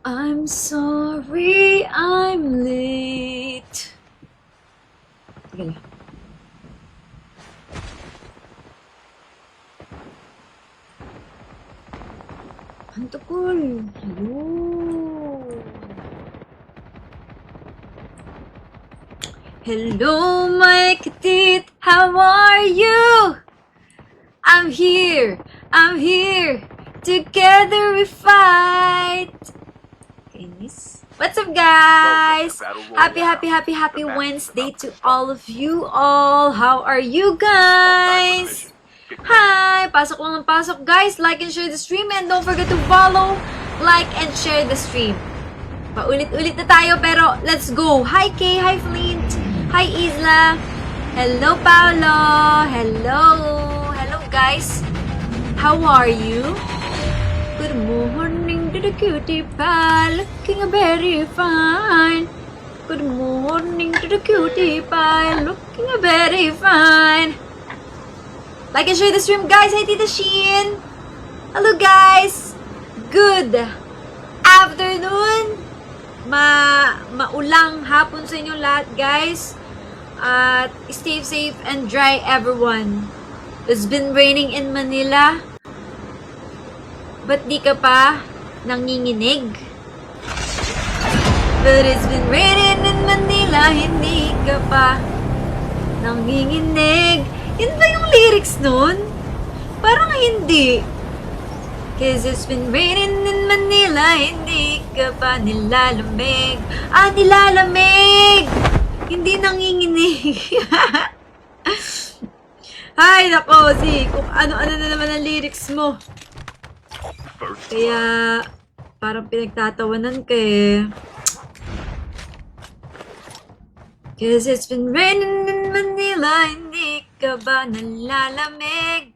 I'm sorry I'm late. Sige lang. Ang tukol. Ayun. Hello, my katit. How are you? I'm here. I'm here. Together we fight. Kainis. What's up, guys? Happy Wednesday to all of you all. How are you guys? Hi! Pasok lang ng pasok, guys. Like and share the stream. And don't forget to follow, like, and share the stream. Paulit-ulit na tayo, pero let's go. Hi, Kay. Hi, Flint. Hi, Isla. Hello, Paolo. Hello. Hello, guys. How are you? Good morning to the cutie pie. Looking very fine. Good morning to the cutie pie. Looking very fine. Like and share the stream, guys. Hi, Tita Sheen. Hello, guys. Good afternoon. Maulang hapon sa inyo lahat, guys. At stay safe and dry, everyone. It's been raining in Manila. Ba't di ka pa nanginginig? But it's been raining in Manila, hindi ka pa nanginginig. Yun ba yung lyrics nun? Parang hindi. Cause it's been raining in Manila, hindi ka pa nilalamig. Nilalamig! Hindi nanginginig. Ay, nako, kung ano-ano na naman ang lyrics mo. Kaya, parang pinagtatawanan ka eh. Cause it's been raining in Manila, hindi ka ba nalalamig?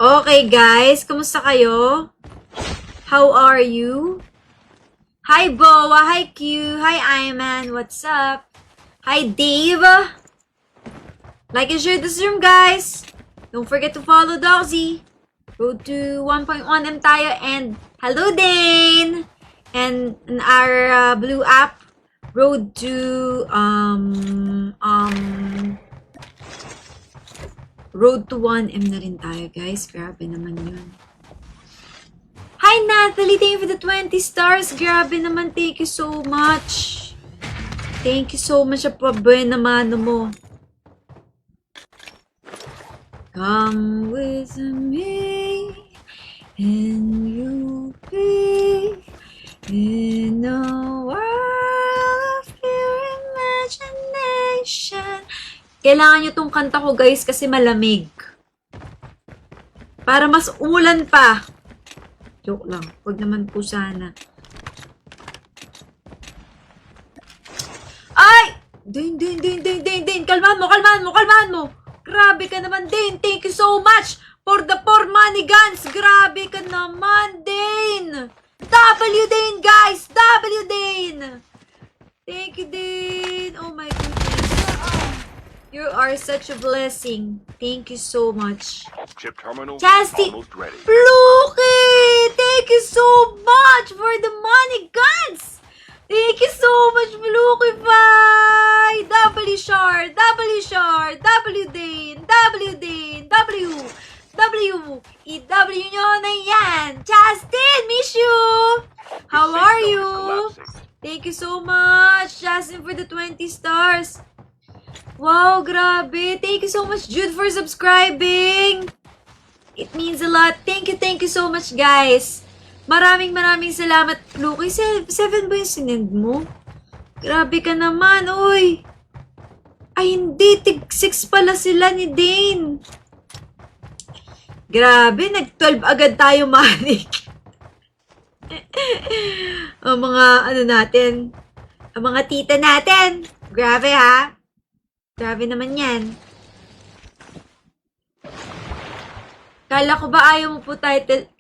Okay, guys, kumusta kayo? How are you? Hi, Boa. Hi, Q. Hi, Iman. What's up? Hi, Dave. Like and share the stream, guys. Don't forget to follow Doxy. Road to 1.1M tayo. And hello, Dane. And in our blue app, road to road to 1M na rin tayo, guys. Grabe naman yun. Hi, Natalie. Thank you for the 20 stars. Grabe naman. Thank you so much. Thank you so much sa pabuena mano mo. Come with me and you'll be in a world of pure imagination. Kailangan nyo tong kanta ko, guys, kasi malamig. Para mas umulan pa. Joke lang. Huwag naman po sana. Ay! Din. Kalmahan mo. Grabe ka naman, Din. Thank you so much for the 4 money guns. Grabe ka naman, Din. W, Din, guys. W, Din. Thank you, Din. Oh my goodness. You are such a blessing. Thank you so much. Chip terminal Chastity, almost ready. Fluky! Thank you so much for the money guns! Thank you so much, Fluky Pie! W Shard, W Dane, W, I-W nyo na yan! Justin, miss you! How are you? Thank you so much, Justin, for the 20 stars. Wow, grabe. Thank you so much, Jude, for subscribing. It means a lot. Thank you so much, guys. Maraming salamat, Luki. 7 ba yung sinend mo? Grabe ka naman, uy. Ay, hindi. Tig 6 pala sila ni Dane. Grabe, nag-12 agad tayo, Manik. Ang mga, natin. Ang mga tita natin. Grabe, ha? Grabe naman yan. Kala ko ba ayaw mo po title?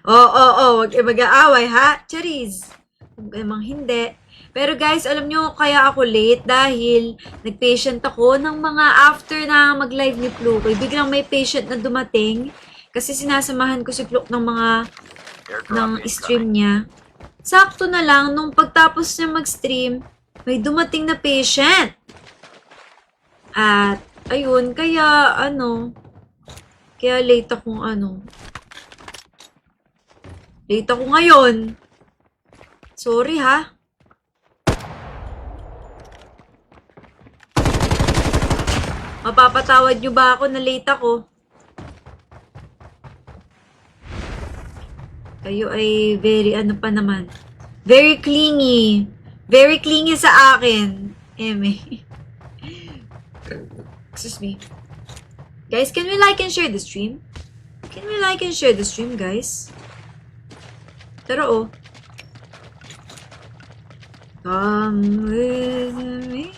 Oo, wag mag-aaway, ha? Charis. Kung namang hindi. Pero guys, alam nyo, kaya ako late dahil nag-patient ako ng mga after na mag-live ni Fluke. Biglang may patient na dumating kasi sinasamahan ko si Fluke ng mga stream niya. Sakto na lang, nung pagtapos niya mag-stream, may dumating na patient. At, ayun, kaya, kaya late akong late ako ngayon. Sorry, ha? Mapapatawad nyo ba ako na late ako? Kayo ay very, pa naman. Very clingy. Very clingy sa akin. Eme. Excuse me. Guys, can we like and share the stream? Can we like and share the stream, guys? Tara, oh. Come with me.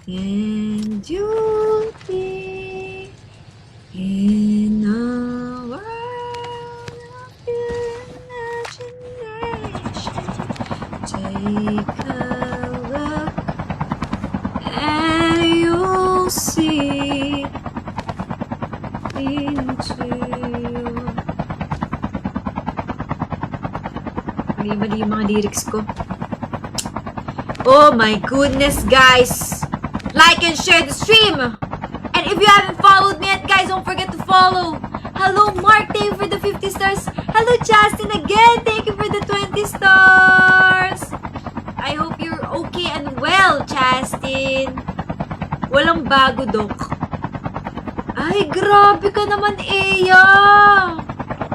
And you'll be in a world of imagination. Take a look and you'll see into mali yung mga lyrics ko. Oh my goodness, guys! Like and share the stream! And if you haven't followed me yet, guys, don't forget to follow! Hello, Mark! Thank you for the 50 stars! Hello, Justin again! Thank you for the 20 stars! I hope you're okay and well, Justin! Walang bago, Dok. Ay, grabe ka naman, Eya!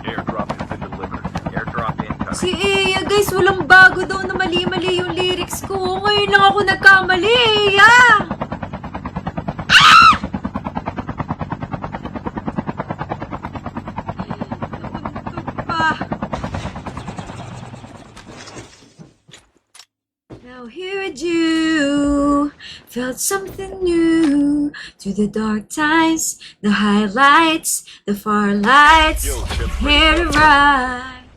Airdrop has been delivered. Airdrop incoming. Si Eya, guys, walang bago daw na mali-mali yung lyrics ko. Ngayon lang ako nagkamali, Eya! Now here I do, felt something new through the dark times, the highlights, the far lights, here to ride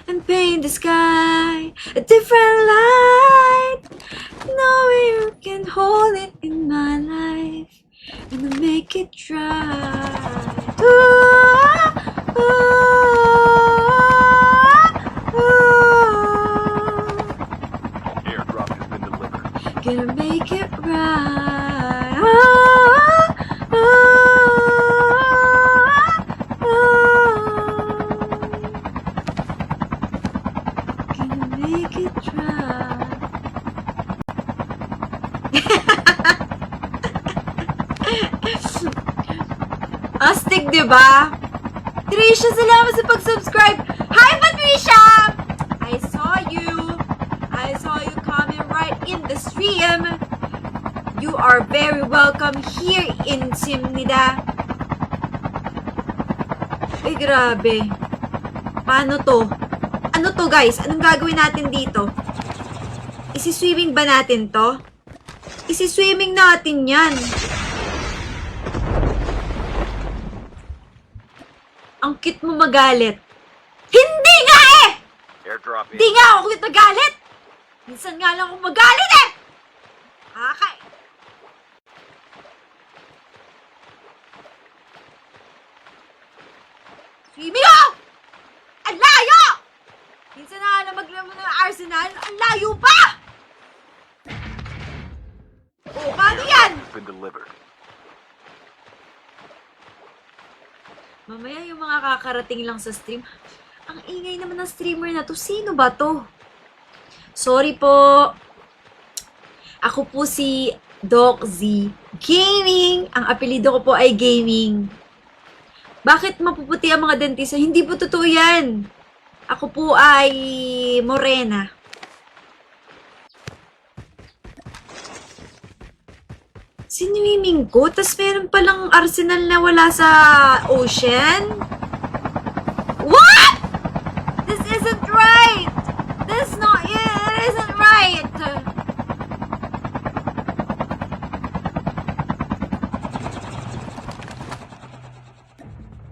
and paint the sky a different light, knowing you can hold it in my life and to make it right. Ooh, ooh, ooh. Airdrop has been delivered. Gonna make it right. Gonna make it right. Astig, diba? Trisha, salamat sa pag-subscribe. Hi, Patricia! I saw you. I saw you coming right in the stream. You are very welcome here in Simnida. Ay, grabe. Paano to? Ano to, guys? Anong gagawin natin dito? Isi-swimming ba natin to? Isi-swimming natin yan. Ang cute mo magalit. Hindi nga eh! Airdrop Hindi nga ako cute magalit! Minsan nga lang ako magalit eh! Kakay! Swimming ako! Ang layo! Minsan na nga lang maglaro ng Arsenal, ang layo pa! Oh, paano yan? has been delivered. Mamaya yung mga kakarating lang sa stream. Ang ingay naman ng streamer na to. Sino ba to? Sorry po. Ako po si Doc Z Gaming. Ang apelido ko po ay Gaming. Bakit mapuputi ang mga dentista? Hindi po totoo yan. Ako po ay morena. Sinwimming ko? Tas meron palang Arsenal na wala sa ocean? What? This isn't right! This not it! It isn't right!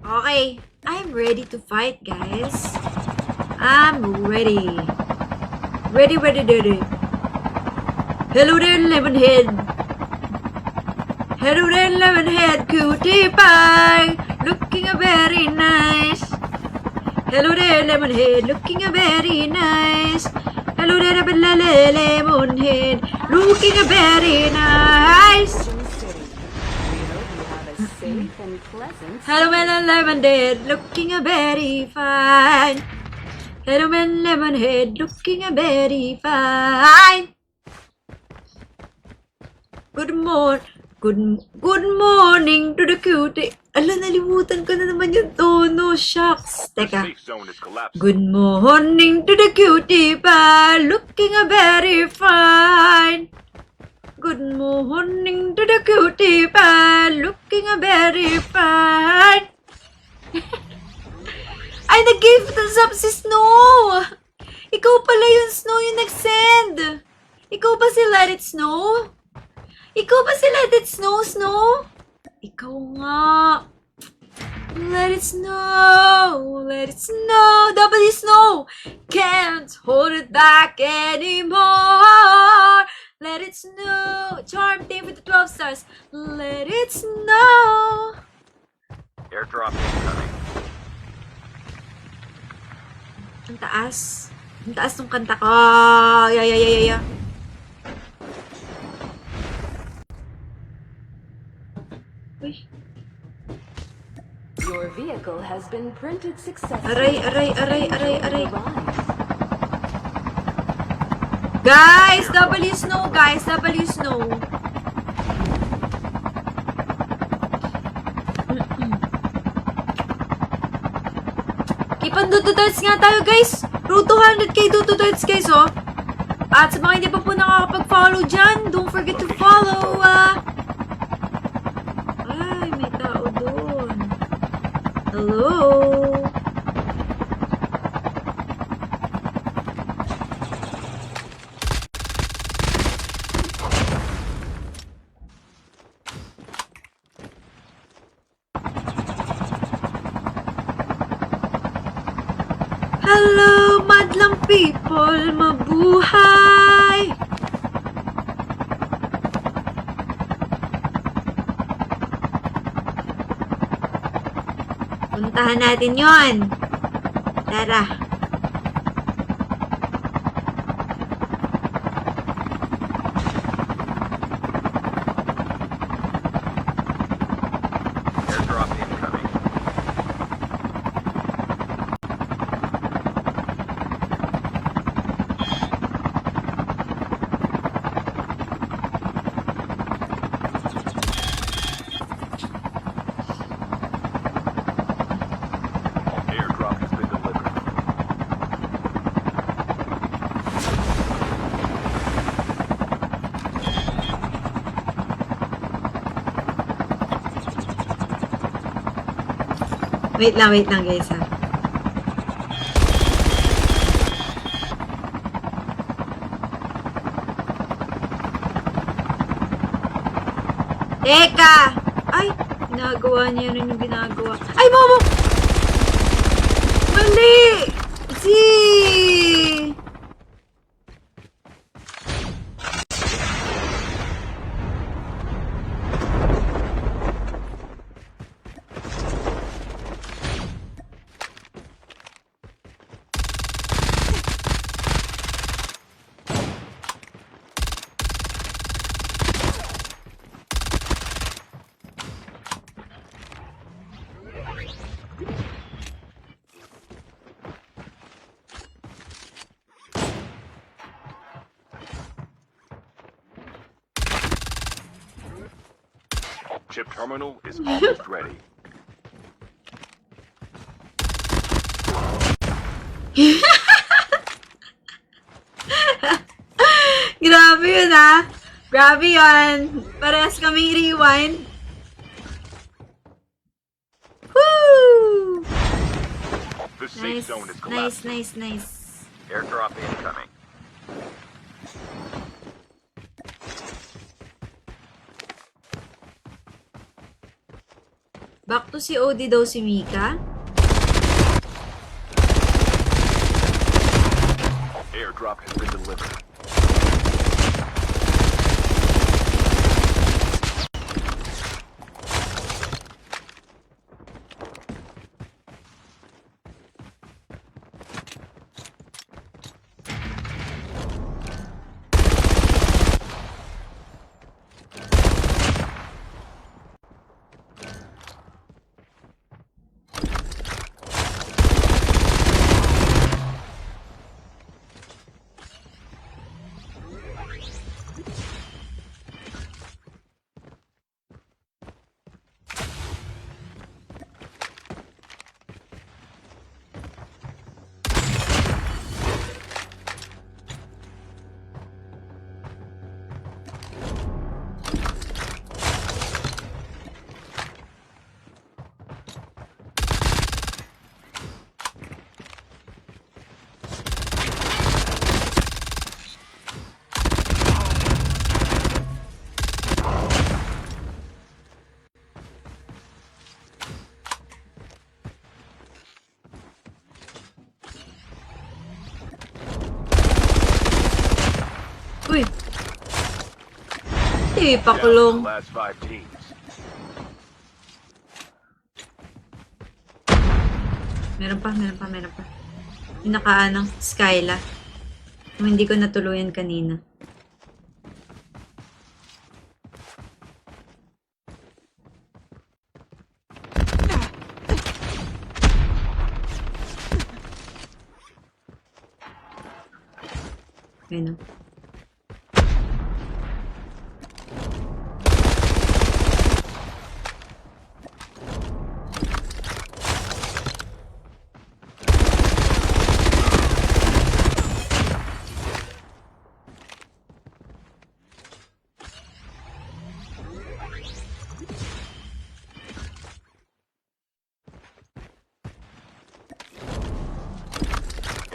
Okay, I'm ready to fight, guys. I'm ready. Ready, ready, ready. Hello there, Lemonhead. Hello there, Lemonhead, cutie pie. Looking very nice. Hello there, Lemonhead, looking very nice. Hello there, Lemonhead, looking very nice. Hello, Lemonhead, looking very fine. Hello, Lemonhead, looking very fine. Good morning to the cutie. Ala, nalimutan ko na naman yung tono. Shucks. The Teka. safe zone is collapsing. Good morning to the cutie pie, looking very fine. Good morning to the cutie pie, looking very fine. Ay, nag-give thumbs up si Snow! Ikaw pala yung Snow yung nag-send! Ikaw ba si Let It Snow? Ikaw ba si Let It Snow, Snow? Ikaw nga. Let it snow, let it snow, W Snow! Can't hold it back anymore! Let it snow! Charm Dave with the 12 stars. Let it snow! Airdrop incoming. Ang taas. Ang taas ng kanta ko. Yeah. Uy. Your vehicle has been printed successfully. Aray. Guys, W Snow, guys. W Snow. Keep on Dududarts nga tayo, guys. Road to 100k Dududarts, guys, oh. At sa mga hindi pa po nakakapag-follow dyan, don't forget to follow, Ay, may tao doon. Hello? Hello, madlang people, mabuhay! Puntahan natin yon. Tara. Airdrop incoming. Airdrop has been delivered. Wait lang guys, ha. Teka! Ay, ginagawa niya rin yung ginagawa. Ay, Momo! Mali! Si! Chip terminal is almost ready. Grabe yun, ha? Grabe yun. Parehas kaming rewind. Woo! The safe Nice, zone is collapsing. nice. Airdrop incoming. Back to COD daw si Mika. Airdrop Airdrop has been delivered. Uy! Hindi, Down to the pakulong. last 5 teams. Meron pa. Yung nakaanong Skyla. Kung hindi ko natuluyan kanina. Ayun o.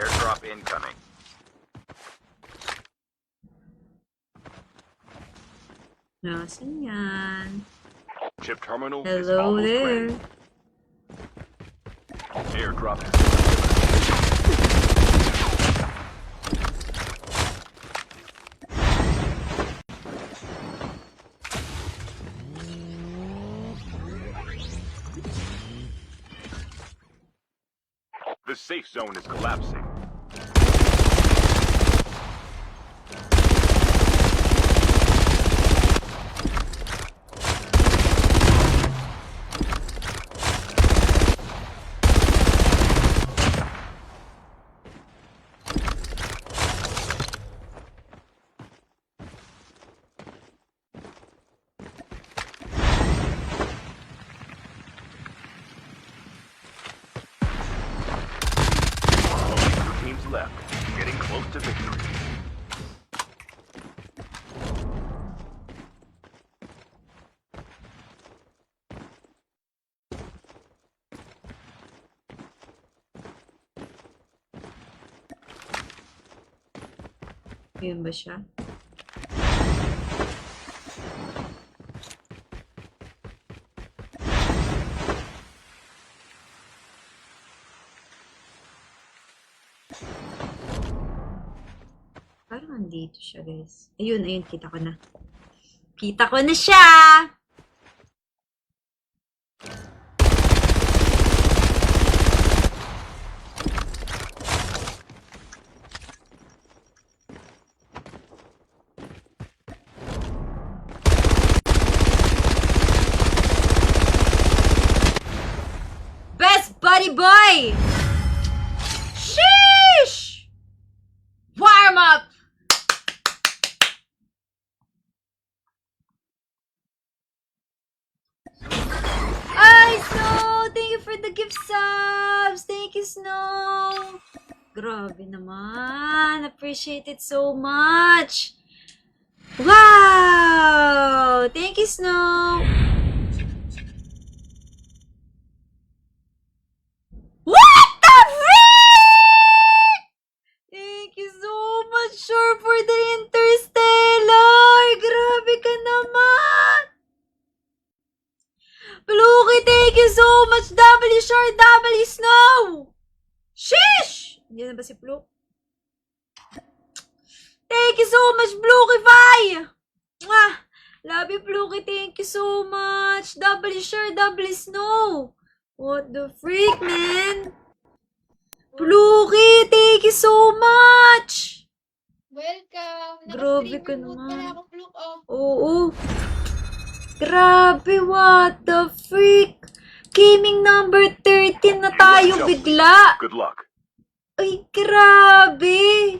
Airdrop incoming. Nasaan yan? Chip terminal is Hello almost there. ready. Airdrop has been delivered. The safe zone is collapsing. Only 2 teams left. Getting close to victory. Yun ba siya? Parang andito siya, guys. Ayun, kita ko na. Kita ko na siya! Best buddy boy! Sheesh! Warm up! Ay, Snow! Thank you for the gift subs! Thank you, Snow! Grabe naman. Appreciate it so much. Wow! Thank you, Snow! What the frick? Thank you so much, sure, for the Interstellar! Grabe ka naman! Pluki, thank you so much! W Shore, W Snow! Sheesh! Hindi na ba si Pluk? Thank you so much, Blukify! Mwah! Love you, Bluki. Thank you so much. Double sure, double snow. What the freak, man? Bluki, thank you so much. Welcome! Grabe ka Naka-streaming mode naman. pala ako, Fluke. Oh. Oo. Grabe, what the freak? Gaming number 13 na tayo bigla. Good luck. Ay, grabe.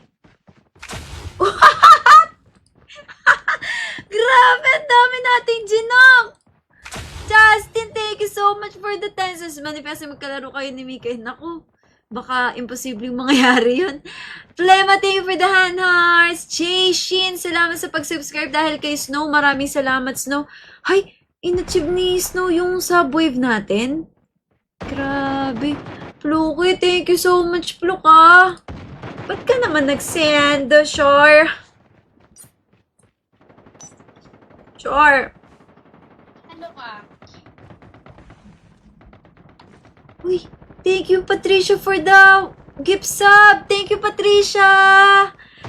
Grabe, ang dami nating ginok. Justin, thank you so much for the tenses. Manifest na magkalaro kayo ni Mika. Naku, baka imposibleng mangyari yun. Flema, thank you for the hand hearts. Shin, salamat sa pag-subscribe dahil kay Snow. Maraming salamat, Snow. Hay, in-achieve ni Snow yung subwave natin. Grabe. Pluki, thank you so much, Pluka. Ba't ka naman nag-send, Shore? Shore. Ano ka? Uy, thank you, Patricia, for the gift sub. Thank you, Patricia.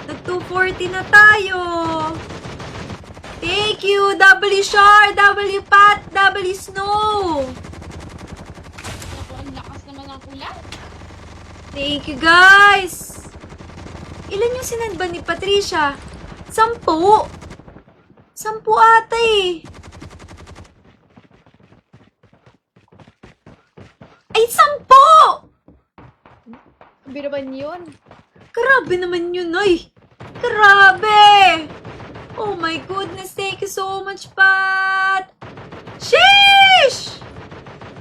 Nag-240 na tayo. Thank you, W Shore, W Pat, W Snow. Ako, ang lakas naman ng ulan. Thank you, guys. Ilan yung sinadba ni Patricia? 10. 10 ata eh. Ay, 10! Sabi naman yun. Grabe naman yun, ay. Grabe! Oh my goodness, thank you so much, Pat! Sheesh!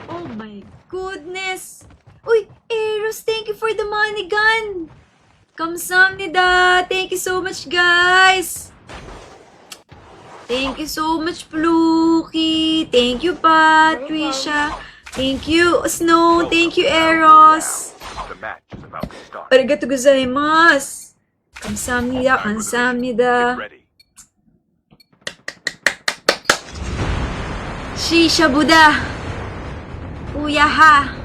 Oh my goodness. Uy, Eros, thank you for the money gun. Kamsahamnida. Thank you so much, guys. Thank you so much, Pluki. Thank you, Patricia. Thank you, Snow. Thank you, Eros. The match is about to start. Arigatou gozaimasu. Kamsahamnida, kamsahamnida. Get ready. Shisha Buddha. Uyaha.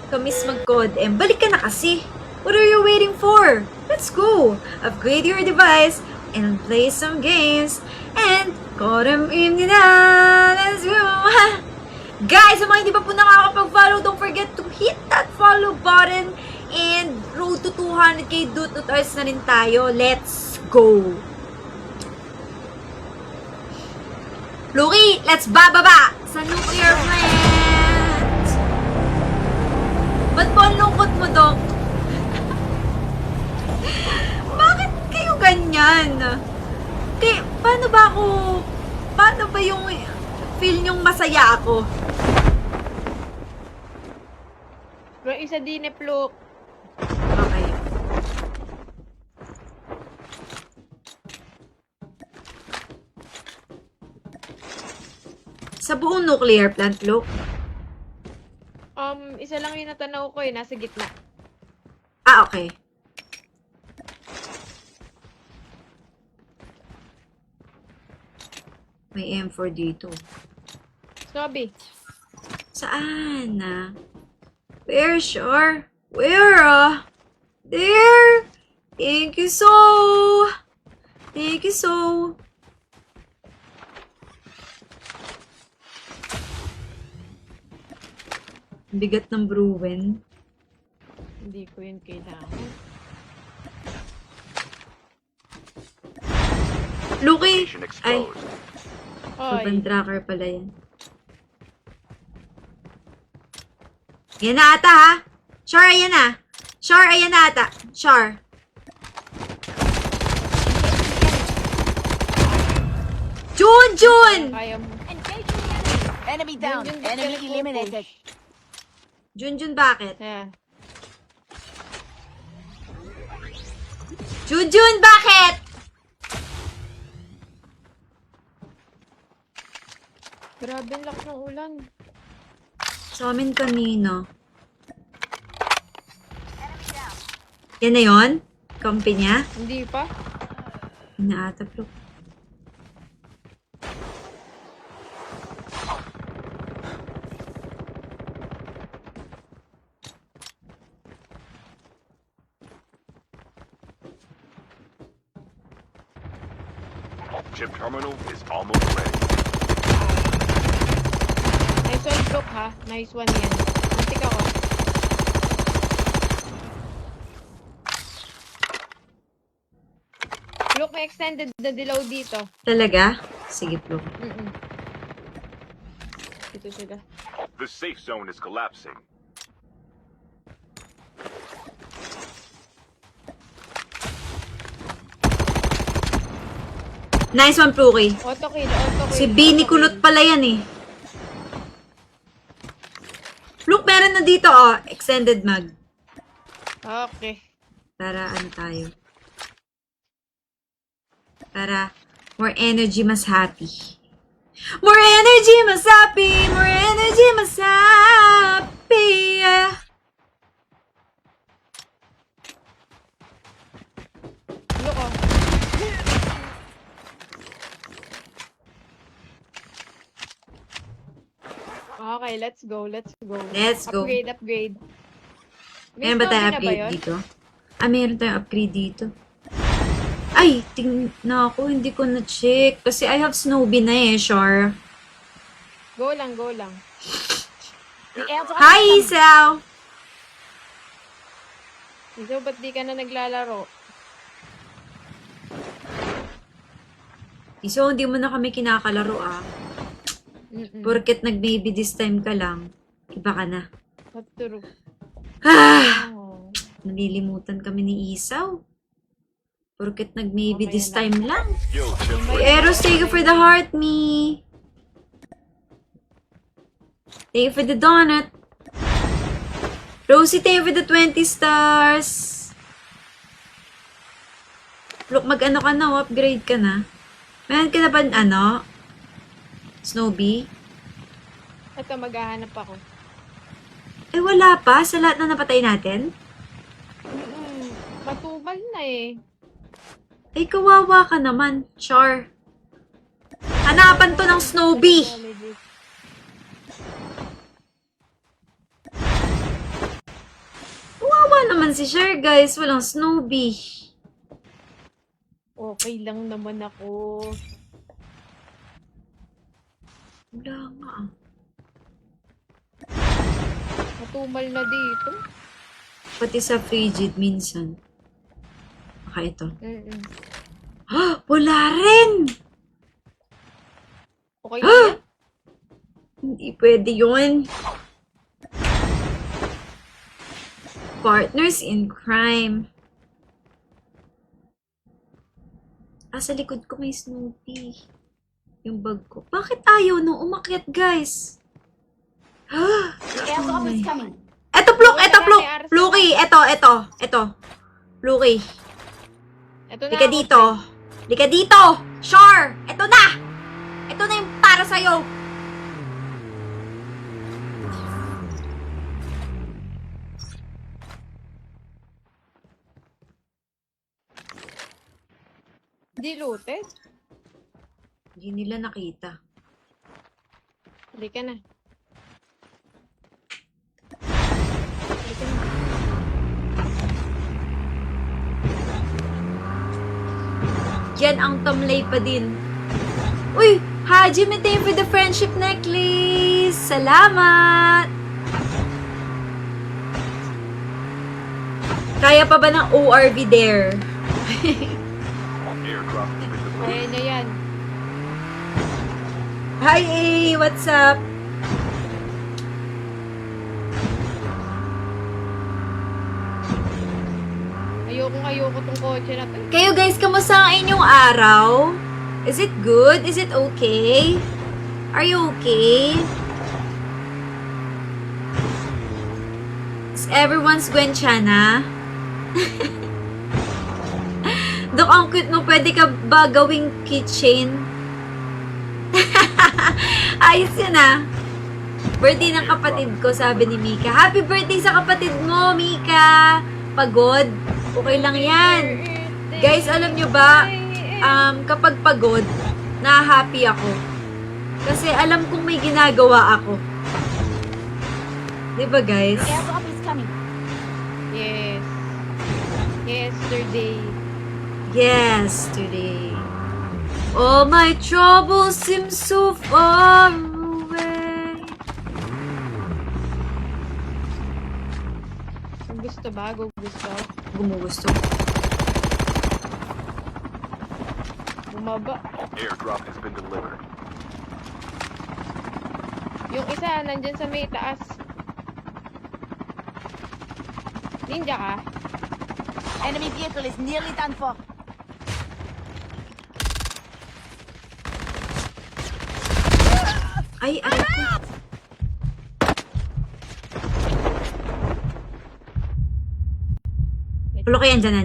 Kamis mag-code M. Balik ka na kasi. What are you waiting for? Let's go. Upgrade your device and play some games. And code M na. Let's go. Guys, sa mga hindi pa po nakakapag-follow, don't forget to hit that follow button. And road to 200k Dututars na rin tayo. Let's go. Luki, let's bababa sa nuclear plant. Ba't po ang lungkot mo, Dok? Bakit kayo ganyan? Paano ba yung feel nyong masaya ako? Pero isa din eh, Fluke. Okay. Sa buong nuclear plant, look. Isa lang yung natanaw ko eh, nasa gitna. Ah, okay. May M4 dito. Sabi. Saan na? Where, sure? Where, There! Thank you so! Thank you so! Bigat ng Bruin. Hindi ko yun kailangan. Luki! Mission Ay, exposed. urban Oy. tracker pala yan. Yan na ata, ha? Sure, ayan na. Sure, ayan na ata. Sure. Jun! Kaya mo. Enemy down. Yun, Enemy yun, eliminated. Jun, bakit? Ayan. Jun, bakit? Grabe ang lakas ng ulan. Sa amin kanina. Yan na yun? Kampi niya? Hindi pa. Inaatap, Luke. Chip terminal is almost ready. Nice one, Brook, ha? Nice one yan. Mantik ako. Look, may extended na dilaw dito. Talaga? Sige, Luke. Dito sila. The safe zone is collapsing. Nice one, Pluki. Auto kill, auto kill. Si Bini auto kulot kill. pala yan eh. Look, meron na dito oh. Extended mag. Okay. Para ano tayo. Para more energy, mas happy. More energy, mas happy. More energy, mas happy. Yeah. Look, oh. Okay, let's go, let's go. Let's go. Upgrade, upgrade. May Meron ba tayong snowy na ba upgrade yun? dito? Ah, meron tayong upgrade dito. Ay, na ako, hindi ko na-check. Kasi I have Snowbee na eh, Char. Go lang, go lang. The airdrop Hi, is coming. Isaw! So, ba't di ka na naglalaro? Isaw, hindi mo na kami kinakalaro ah. Porket nag-baby this time ka lang, iba ka na. That's true. Ah! Oh. Nalilimutan kami ni Isaw. Porket nag-maybe Okay this na. time lang. Yo, Chip Eros, thank you for the heart, me. Thank you for the donut. Rosie, thank you for the 20 stars. Look, mag-ano ka na, upgrade ka na. Meron ka na ba, ano? Snowbee? Ito, maghahanap ako. Eh, wala pa. Sa lahat na napatay natin. Matubal na eh. Ay, kawawa ka naman, Char. Hanapan to ng Snowbee. Kawawa naman si Char, guys. Walang Snowbee. Okay lang naman ako. Wala nga. Matumal na dito. Pati sa frigid minsan. Baka ito. Wala rin! Okay lang yan? Hindi pwede yun. Partners in crime. Ah, sa likod ko may Snoopy. Yung bag ko. Bakit ayaw nung umakyat, guys? The airdrop is coming. Eto, Pluk! Eto, Pluk! Pluki! Eto. Pluki. Ito na Di ka ako. dito. Di ka dito! Sure! Eto na! Eto na yung para sa'yo! Diluted? Hindi nila nakita. Hindi ka na. Yan ang tamlay pa din. Uy! Haji, thank you for the friendship necklace! Salamat! Kaya pa ba ng ORV there? Airdrop visible. Kaya niya yan. Hi, A! What's up? Ayoko tong kotse na to. Kayo guys, kamusta ang inyong araw? Is it good? Is it okay? Are you okay? Is everyone's Gwenchana? Dok, ang cute mo. Pwede ka ba gawing keychain? Ayos yun ah. Birthday ng kapatid ko, sabi ni Mika. Happy birthday sa kapatid mo, Mika! Pagod. Okay lang yan. Guys, alam nyo ba, kapag pagod, na-happy ako. Kasi alam kong may ginagawa ako. Diba, guys? The airdrop is coming. Yes. Yesterday. Yesterday. All my troubles seem so far away. Kung gusto ba? Gusto. Gumugusto. Bumaba. Airdrop has been delivered. Yung isa, nandyan sa may taas. Ninja ka? Enemy vehicle is nearly done for. Ay, ay ko. Pulo kayo, andyan.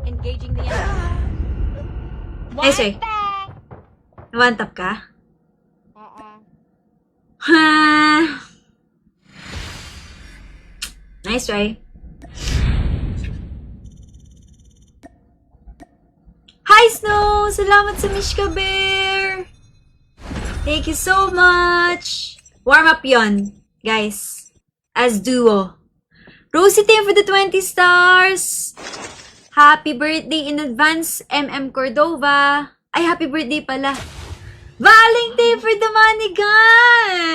Engaging the enemy. Ay, sorry. One tap ka? Ha. Nice try. Hi, Snow! Salamat sa Mishka Bear! Thank you so much! Warm up yon, guys. As duo. Rosie, thank you for the 20 stars! Happy birthday in advance, MM Cordova! Ay, happy birthday pala! Valing, thank you for the money, guys!